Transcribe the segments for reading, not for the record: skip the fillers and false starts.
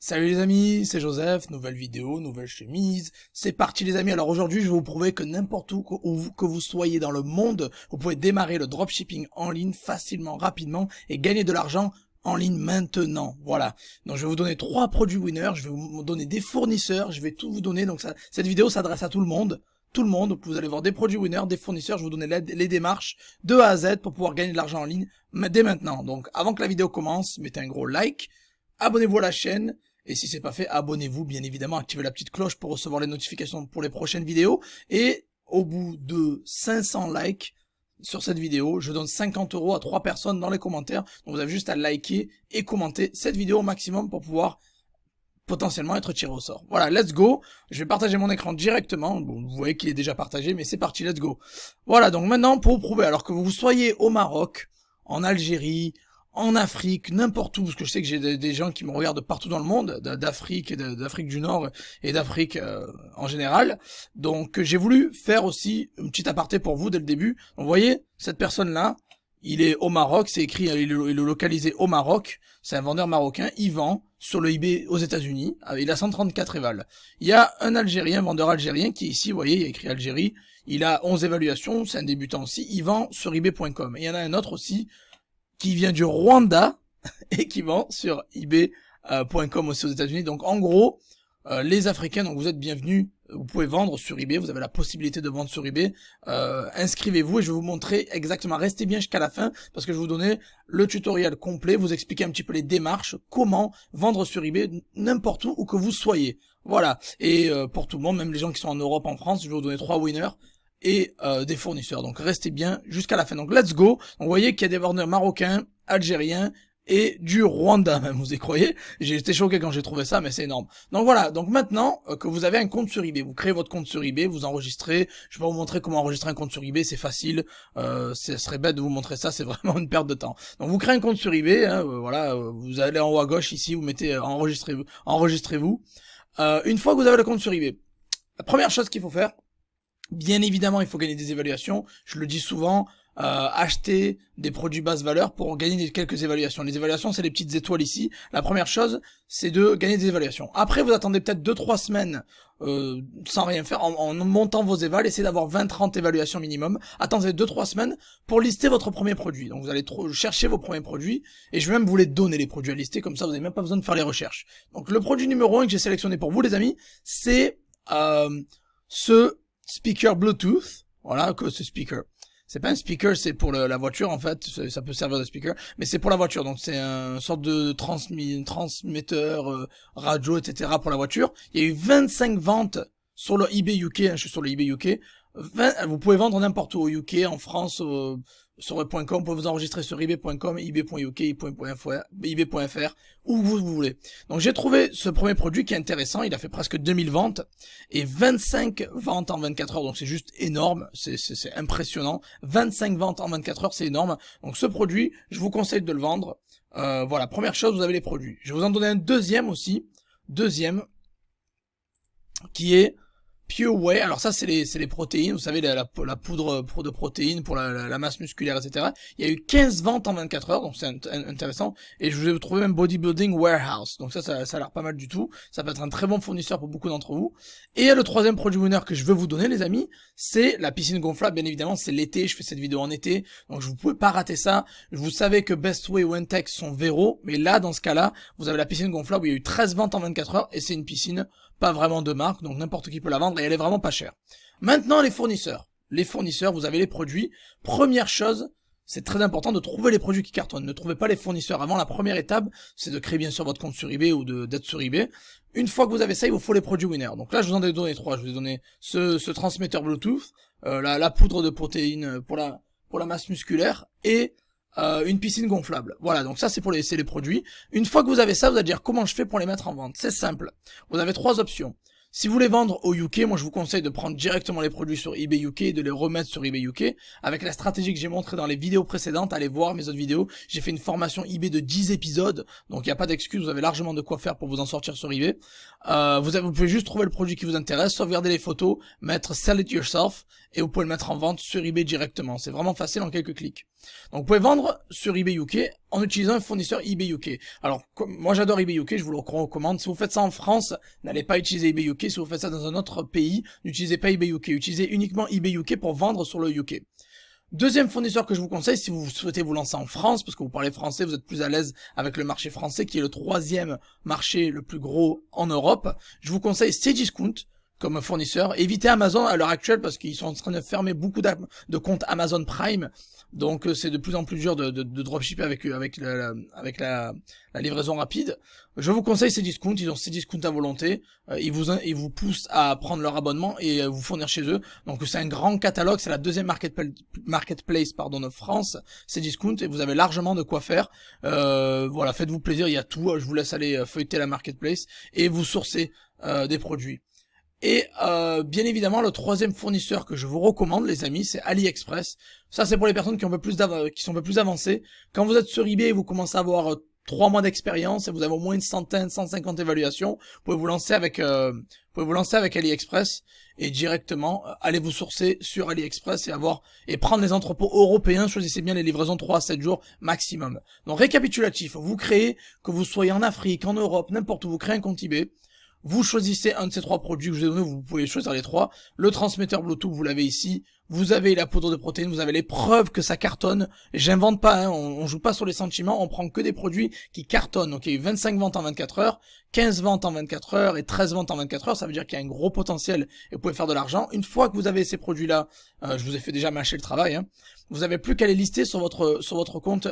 Salut les amis, c'est Joseph, nouvelle vidéo, nouvelle chemise, c'est parti les amis. Alors aujourd'hui je vais vous prouver que n'importe où que vous soyez dans le monde, vous pouvez démarrer le dropshipping en ligne facilement, rapidement et gagner de l'argent en ligne maintenant. Voilà, donc je vais vous donner 3 produits winners, je vais vous donner des fournisseurs, je vais tout vous donner. Donc cette vidéo s'adresse à tout le monde. Vous allez voir des produits winners, des fournisseurs, je vais vous donner les démarches de A à Z pour pouvoir gagner de l'argent en ligne dès maintenant. Donc avant que la vidéo commence, mettez un gros like, abonnez-vous à la chaîne. Et si c'est pas fait, abonnez-vous, bien évidemment, activez la petite cloche pour recevoir les notifications pour les prochaines vidéos. Et au bout de 500 likes sur cette vidéo, je donne 50 € à 3 personnes dans les commentaires. Donc vous avez juste à liker et commenter cette vidéo au maximum pour pouvoir potentiellement être tiré au sort. Voilà, let's go. Je vais partager mon écran directement. Bon, vous voyez qu'il est déjà partagé, mais c'est parti, let's go. Voilà, donc maintenant, pour vous prouver, alors que vous soyez au Maroc, en Algérie, en Afrique, n'importe où, parce que je sais que j'ai des gens qui me regardent partout dans le monde, d'Afrique et d'Afrique du Nord et d'Afrique en général. Donc j'ai voulu faire aussi une petite aparté pour vous dès le début. Donc, vous voyez, cette personne-là, il est au Maroc, c'est écrit, il est localisé au Maroc, c'est un vendeur marocain, il vend sur le eBay aux États-Unis, il a 134 évals. Il y a un Algérien, vendeur algérien, qui est ici, vous voyez, il y a écrit Algérie, il a 11 évaluations, c'est un débutant aussi, il vend sur ebay.com. Et il y en a un autre aussi, qui vient du Rwanda et qui vend sur ebay.com aussi aux États-Unis. Donc en gros, les Africains, donc vous êtes bienvenus, vous pouvez vendre sur eBay, vous avez la possibilité de vendre sur eBay. Inscrivez-vous et je vais vous montrer exactement, restez bien jusqu'à la fin parce que je vais vous donner le tutoriel complet, vous expliquer un petit peu les démarches, comment vendre sur eBay n'importe où que vous soyez. Voilà, et pour tout le monde, même les gens qui sont en Europe, en France, je vais vous donner 3 winners et des fournisseurs. Donc restez bien jusqu'à la fin. Donc let's go. Donc, vous voyez qu'il y a des vendeurs marocains, algériens et du Rwanda même, vous y croyez? J'ai été choqué quand j'ai trouvé ça, mais c'est énorme. Donc voilà, donc maintenant que vous avez un compte sur eBay, vous créez votre compte sur eBay, vous enregistrez. Je vais vous montrer comment enregistrer un compte sur eBay, c'est facile. Ce serait bête de vous montrer ça, c'est vraiment une perte de temps. Donc vous créez un compte sur eBay, hein, voilà, vous allez en haut à gauche ici, vous mettez enregistrez-vous. Une fois que vous avez le compte sur eBay, la première chose qu'il faut faire, bien évidemment, il faut gagner des évaluations. Je le dis souvent, acheter des produits basse valeur pour gagner quelques évaluations. Les évaluations, c'est les petites étoiles ici. La première chose, c'est de gagner des évaluations. Après, vous attendez peut-être 2-3 semaines sans rien faire, en montant vos évals. Essayez d'avoir 20-30 évaluations minimum. Attendez 2-3 semaines pour lister votre premier produit. Donc vous allez chercher vos premiers produits et je vais même vous les donner, les produits à lister. Comme ça, vous n'avez même pas besoin de faire les recherches. Donc le produit numéro 1 que j'ai sélectionné pour vous, les amis, c'est ce speaker Bluetooth, voilà, que ce speaker. C'est pas un speaker, c'est pour la voiture en fait, ça peut servir de speaker, mais c'est pour la voiture, donc c'est une sorte de transmetteur radio, etc. pour la voiture. Il y a eu 25 ventes sur le eBay UK, hein, je suis sur le eBay UK. Vous pouvez vendre n'importe où, au UK, en France, sur le .com, vous pouvez vous enregistrer sur ebay.com, ebay.uk, ebay.fr, où vous voulez. Donc j'ai trouvé ce premier produit qui est intéressant, il a fait presque 2000 ventes, et 25 ventes en 24 heures, donc c'est juste énorme, c'est impressionnant. 25 ventes en 24 heures, c'est énorme. Donc ce produit, je vous conseille de le vendre. Voilà, première chose, vous avez les produits. Je vais vous en donner un deuxième aussi, qui est Pure Whey. Alors ça c'est les protéines, vous savez la poudre de protéines pour la masse musculaire, etc. Il y a eu 15 ventes en 24 heures, donc c'est intéressant. Et je vous ai trouvé même Bodybuilding Warehouse, donc ça a l'air pas mal du tout. Ça peut être un très bon fournisseur pour beaucoup d'entre vous. Et le troisième produit winner que je veux vous donner les amis, c'est la piscine gonflable. Bien évidemment c'est l'été, je fais cette vidéo en été, donc vous pouvez pas rater ça. Vous savez que Bestway ou Entex sont Vero, mais là dans ce cas-là, vous avez la piscine gonflable où il y a eu 13 ventes en 24 heures et c'est une piscine pas vraiment de marque, donc n'importe qui peut la vendre et elle est vraiment pas chère. Maintenant, les fournisseurs. Les fournisseurs, vous avez les produits. Première chose, c'est très important de trouver les produits qui cartonnent. Ne trouvez pas les fournisseurs avant. La première étape, c'est de créer bien sûr votre compte sur eBay ou d'être sur eBay. Une fois que vous avez ça, il vous faut les produits winners. Donc là, je vous en ai donné 3. Je vous ai donné ce transmetteur Bluetooth, la poudre de protéines pour la masse musculaire et une piscine gonflable. Voilà, donc ça c'est les produits. Une fois que vous avez ça, vous allez dire comment je fais pour les mettre en vente. C'est simple. Vous avez 3 options. Si vous voulez vendre au UK, moi je vous conseille de prendre directement les produits sur eBay UK et de les remettre sur eBay UK. Avec la stratégie que j'ai montrée dans les vidéos précédentes, allez voir mes autres vidéos. J'ai fait une formation eBay de 10 épisodes, donc il n'y a pas d'excuse, vous avez largement de quoi faire pour vous en sortir sur eBay. Vous pouvez juste trouver le produit qui vous intéresse, sauvegarder les photos, mettre Sell It Yourself, et vous pouvez le mettre en vente sur eBay directement. C'est vraiment facile en quelques clics. Donc vous pouvez vendre sur eBay UK en utilisant un fournisseur eBay UK. Alors moi j'adore eBay UK, je vous le recommande. Si vous faites ça en France, n'allez pas utiliser eBay UK. Si vous faites ça dans un autre pays, n'utilisez pas eBay UK. Utilisez uniquement eBay UK pour vendre sur le UK. Deuxième fournisseur que je vous conseille si vous souhaitez vous lancer en France, parce que vous parlez français, vous êtes plus à l'aise avec le marché français qui est le troisième marché le plus gros en Europe, je vous conseille Cdiscount comme fournisseur. Évitez Amazon à l'heure actuelle parce qu'ils sont en train de fermer beaucoup de comptes Amazon Prime, donc c'est de plus en plus dur de dropshipper avec la livraison rapide. Je vous conseille Cdiscount, ils ont Cdiscount à volonté, ils vous poussent à prendre leur abonnement et vous fournir chez eux. Donc c'est un grand catalogue, c'est la deuxième marketplace de France, Cdiscount, et vous avez largement de quoi faire. Voilà, faites-vous plaisir, il y a tout, je vous laisse aller feuilleter la marketplace et vous sourcez des produits. Et bien évidemment, le troisième fournisseur que je vous recommande, les amis, c'est AliExpress. Ça, c'est pour les personnes qui sont un peu plus avancées. Quand vous êtes sur eBay, vous commencez à avoir 3 mois d'expérience et vous avez au moins une centaine, 150 évaluations. Vous pouvez vous lancer avec AliExpress et directement aller vous sourcer sur AliExpress et prendre les entrepôts européens. Choisissez bien les livraisons 3 à 7 jours maximum. Donc récapitulatif, vous créez, que vous soyez en Afrique, en Europe, n'importe où, vous créez un compte eBay. Vous choisissez un de ces 3 produits que je vous ai donné, vous pouvez choisir les 3. Le transmetteur Bluetooth, vous l'avez ici. Vous avez la poudre de protéines, vous avez les preuves que ça cartonne. J'invente pas, hein, on joue pas sur les sentiments, on prend que des produits qui cartonnent. Donc il y a eu 25 ventes en 24 heures, 15 ventes en 24 heures et 13 ventes en 24 heures. Ça veut dire qu'il y a un gros potentiel et vous pouvez faire de l'argent. Une fois que vous avez ces produits-là, je vous ai fait déjà mâcher le travail, hein, vous avez plus qu'à les lister sur votre compte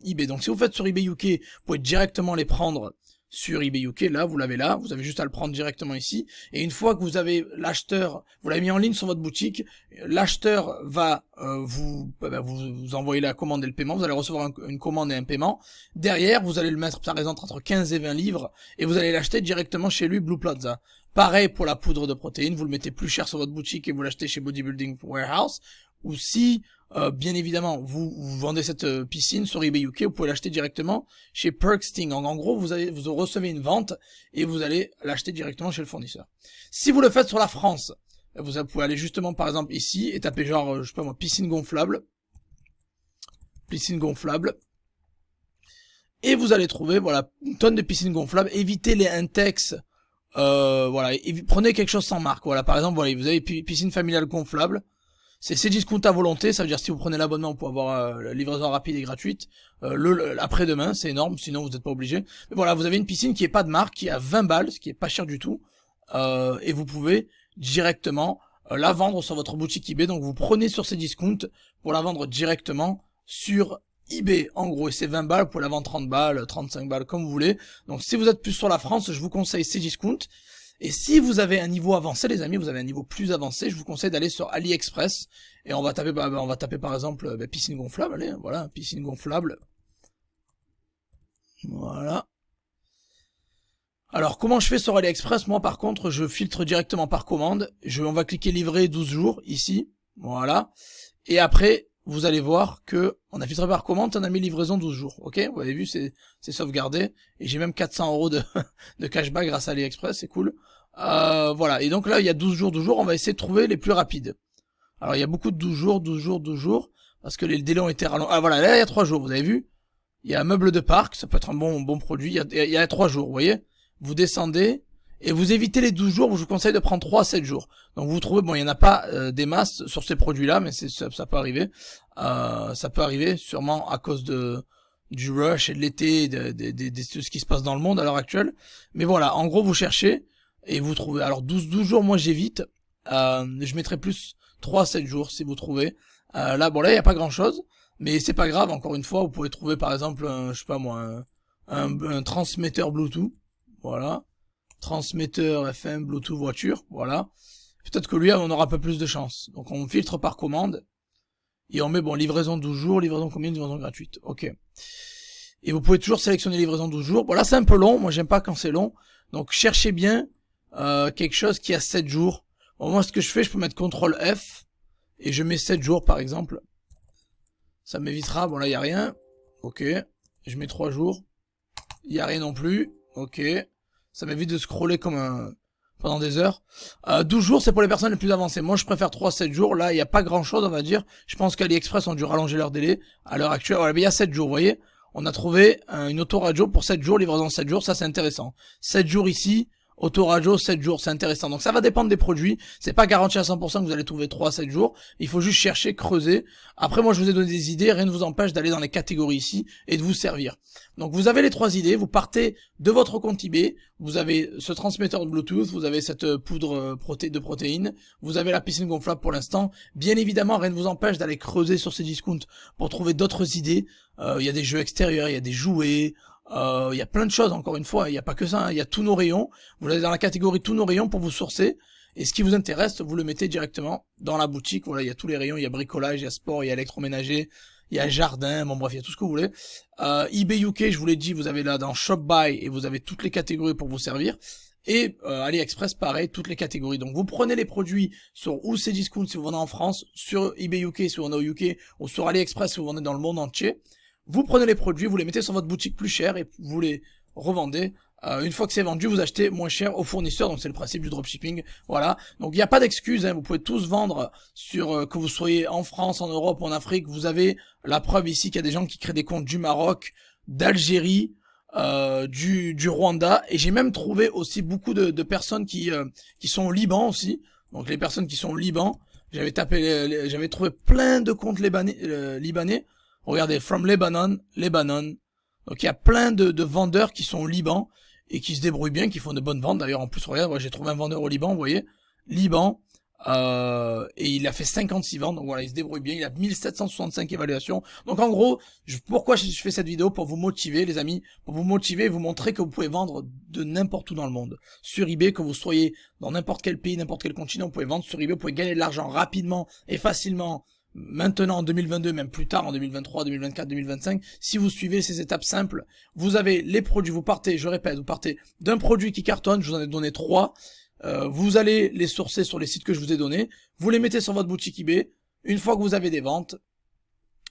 eBay. Donc si vous faites sur eBay UK, vous pouvez directement les prendre sur eBay UK, là, vous l'avez là, vous avez juste à le prendre directement ici, et une fois que vous avez l'acheteur, vous l'avez mis en ligne sur votre boutique, l'acheteur va vous envoyer la commande et le paiement, vous allez recevoir une commande et un paiement, derrière, vous allez le mettre par exemple entre 15 et 20 livres, et vous allez l'acheter directement chez lui, Blue Plaza. Pareil pour la poudre de protéines, vous le mettez plus cher sur votre boutique et vous l'achetez chez Bodybuilding Warehouse, ou si bien évidemment vous vendez cette piscine sur eBay UK, vous pouvez l'acheter directement chez Perksting. En gros, vous recevez une vente et vous allez l'acheter directement chez le fournisseur. Si vous le faites sur la France, vous pouvez aller justement par exemple ici et taper genre, je sais pas moi, piscine gonflable, et vous allez trouver voilà une tonne de piscines gonflables. Évitez les Intex. Voilà, prenez quelque chose sans marque. Voilà, par exemple, voilà, vous avez piscine familiale gonflable. C'est Cdiscount à volonté, ça veut dire si vous prenez l'abonnement, vous pouvez avoir la livraison rapide et gratuite. Après-demain, c'est énorme, sinon vous n'êtes pas obligé. Mais voilà, vous avez une piscine qui est pas de marque, qui est à 20 balles, ce qui est pas cher du tout. Et vous pouvez directement la vendre sur votre boutique eBay. Donc vous prenez sur Cdiscount pour la vendre directement sur eBay. En gros, et c'est 20 balles, vous pouvez la vendre 30 balles, 35 balles, comme vous voulez. Donc si vous êtes plus sur la France, je vous conseille Cdiscount. Et si vous avez un niveau avancé, les amis, vous avez un niveau plus avancé, je vous conseille d'aller sur AliExpress et on va taper par exemple piscine gonflable. Allez, voilà, piscine gonflable. Voilà. Alors comment je fais sur AliExpress? Moi par contre, je filtre directement par commande. On va cliquer livrer 12 jours ici. Voilà. Et après, vous allez voir que on a filtré par commande, on a mis livraison 12 jours. Ok, vous avez vu, c'est sauvegardé. Et j'ai même 400 € de cashback grâce à AliExpress, c'est cool. Voilà, et donc là, il y a 12 jours, on va essayer de trouver les plus rapides. Alors, il y a beaucoup de 12 jours, parce que les délais ont été rallongés. Ah voilà, là, il y a 3 jours, vous avez vu? Il y a un meuble de parc, ça peut être un bon produit, il y a 3 jours, vous voyez? Vous descendez, et vous évitez les 12 jours, je vous conseille de prendre 3 à 7 jours. Donc vous trouvez, bon, il n'y en a pas des masses sur ces produits-là, mais ça peut arriver. Ça peut arriver, sûrement à cause du rush et de l'été, de ce qui se passe dans le monde à l'heure actuelle. Mais voilà, en gros, vous cherchez, et vous trouvez. Alors 12 jours, moi j'évite. Je mettrai plus 3 à 7 jours si vous trouvez. Là, il n'y a pas grand-chose, mais c'est pas grave, encore une fois, vous pouvez trouver par exemple, je sais pas moi, un transmetteur Bluetooth. Voilà. Transmetteur FM, Bluetooth, voiture, voilà. Peut-être que lui, on aura un peu plus de chance. Donc on filtre par commande, et on met, bon, livraison 12 jours, livraison combien, livraison gratuite, ok. Et vous pouvez toujours sélectionner livraison 12 jours. Bon là c'est un peu long, moi j'aime pas quand c'est long, donc cherchez bien quelque chose qui a 7 jours. Bon, moi ce que je fais, je peux mettre CTRL F, et je mets 7 jours par exemple. Ça m'évitera, bon là il n'y a rien, ok. Je mets 3 jours, il n'y a rien non plus, ok. Ça m'évite de scroller comme pendant des heures. 12 jours, c'est pour les personnes les plus avancées. Moi, je préfère 3-7 jours. Là, il n'y a pas grand-chose, on va dire. Je pense qu'AliExpress ont dû rallonger leur délai à l'heure actuelle. Voilà, mais il y a 7 jours, vous voyez. On a trouvé une autoradio pour 7 jours, livraison 7 jours, ça c'est intéressant. 7 jours ici, autoradio 7 jours, c'est intéressant. Donc ça va dépendre des produits, c'est pas garanti à 100% que vous allez trouver 3 à 7 jours, il faut juste chercher, creuser. Après moi je vous ai donné des idées, rien ne vous empêche d'aller dans les catégories ici et de vous servir. Donc vous avez les 3 idées, vous partez de votre compte eBay, vous avez ce transmetteur de Bluetooth, vous avez cette poudre de protéines, vous avez la piscine gonflable pour l'instant. Bien évidemment, rien ne vous empêche d'aller creuser sur ces discounts pour trouver d'autres idées. Il y a des jeux extérieurs, il y a des jouets, il y a plein de choses, encore une fois, il n'y a pas que ça, hein. Il y a tous nos rayons, vous allez dans la catégorie tous nos rayons pour vous sourcer, et ce qui vous intéresse, vous le mettez directement dans la boutique. Voilà, il y a tous les rayons, il y a bricolage, il y a sport, il y a électroménager, il y a jardin, bon bref, il y a tout ce que vous voulez. eBay UK, je vous l'ai dit, vous avez là dans Shop Buy, et vous avez toutes les catégories pour vous servir. Et AliExpress, pareil, toutes les catégories. Donc vous prenez les produits sur où c'est discount si vous vendez en France, sur eBay UK si vous vendez au UK, ou sur AliExpress si vous vendez dans le monde entier. Vous prenez les produits, vous les mettez sur votre boutique plus cher et vous les revendez. Une fois que c'est vendu, vous achetez moins cher au fournisseur, donc c'est le principe du dropshipping. Voilà, donc il n'y a pas d'excuse, hein. Vous pouvez tous vendre sur que vous soyez en France, en Europe ou en Afrique. Vous avez la preuve ici qu'il y a des gens qui créent des comptes du Maroc, d'Algérie, du Rwanda, et j'ai même trouvé aussi beaucoup de personnes qui sont au Liban aussi. Donc les personnes qui sont au Liban, j'avais trouvé plein de comptes libanais. Regardez, from Lebanon. Donc il y a plein de vendeurs qui sont au Liban et qui se débrouillent bien, qui font de bonnes ventes. D'ailleurs, en plus, regarde, j'ai trouvé un vendeur au Liban, vous voyez, Liban, et il a fait 56 ventes. Donc voilà, il se débrouille bien. Il a 1765 évaluations. Donc en gros, pourquoi je fais cette vidéo? Pour vous motiver, les amis, pour vous motiver et vous montrer que vous pouvez vendre de n'importe où dans le monde. Sur eBay, que vous soyez dans n'importe quel pays, n'importe quel continent, vous pouvez vendre sur eBay, vous pouvez gagner de l'argent rapidement et facilement. Maintenant en 2022, même plus tard en 2023, 2024, 2025, si vous suivez ces étapes simples, vous avez les produits, vous partez, je répète, vous partez d'un produit qui cartonne, je vous en ai donné 3, vous allez les sourcer sur les sites que je vous ai donnés, vous les mettez sur votre boutique eBay, une fois que vous avez des ventes,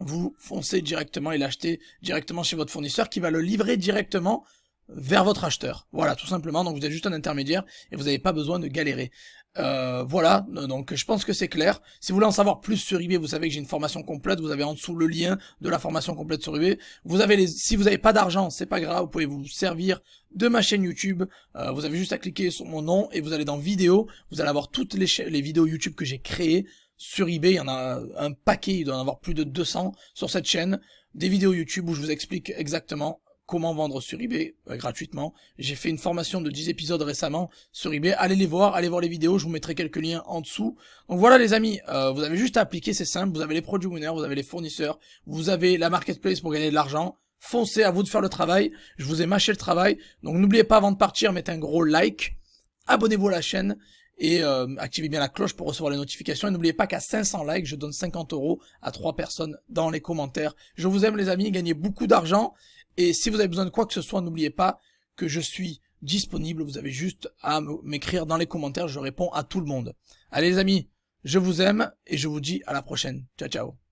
vous foncez directement et l'achetez directement chez votre fournisseur qui va le livrer directement vers votre acheteur. Voilà, tout simplement, donc vous êtes juste un intermédiaire et vous n'avez pas besoin de galérer. Voilà, donc je pense que c'est clair. Si vous voulez en savoir plus sur eBay, vous savez que j'ai une formation complète, vous avez en dessous le lien de la formation complète sur eBay. Vous avez si vous n'avez pas d'argent, c'est pas grave, vous pouvez vous servir de ma chaîne YouTube. Vous avez juste à cliquer sur mon nom et vous allez dans vidéos, vous allez avoir toutes les vidéos YouTube que j'ai créées sur eBay. Il y en a un paquet, il doit y en avoir plus de 200 sur cette chaîne, des vidéos YouTube où je vous explique exactement comment vendre sur eBay gratuitement. J'ai fait une formation de 10 épisodes récemment sur eBay. Allez les voir, allez voir les vidéos, je vous mettrai quelques liens en dessous. Donc voilà les amis, vous avez juste à appliquer, c'est simple. Vous avez les produits winners, vous avez les fournisseurs, vous avez la marketplace pour gagner de l'argent. Foncez, à vous de faire le travail. Je vous ai mâché le travail. Donc n'oubliez pas avant de partir, mettez un gros like, abonnez-vous à la chaîne et activez bien la cloche pour recevoir les notifications. Et n'oubliez pas qu'à 500 likes, je donne 50 € à 3 personnes dans les commentaires. Je vous aime les amis, gagnez beaucoup d'argent. Et si vous avez besoin de quoi que ce soit, n'oubliez pas que je suis disponible. Vous avez juste à m'écrire dans les commentaires, je réponds à tout le monde. Allez les amis, je vous aime et je vous dis à la prochaine. Ciao ciao.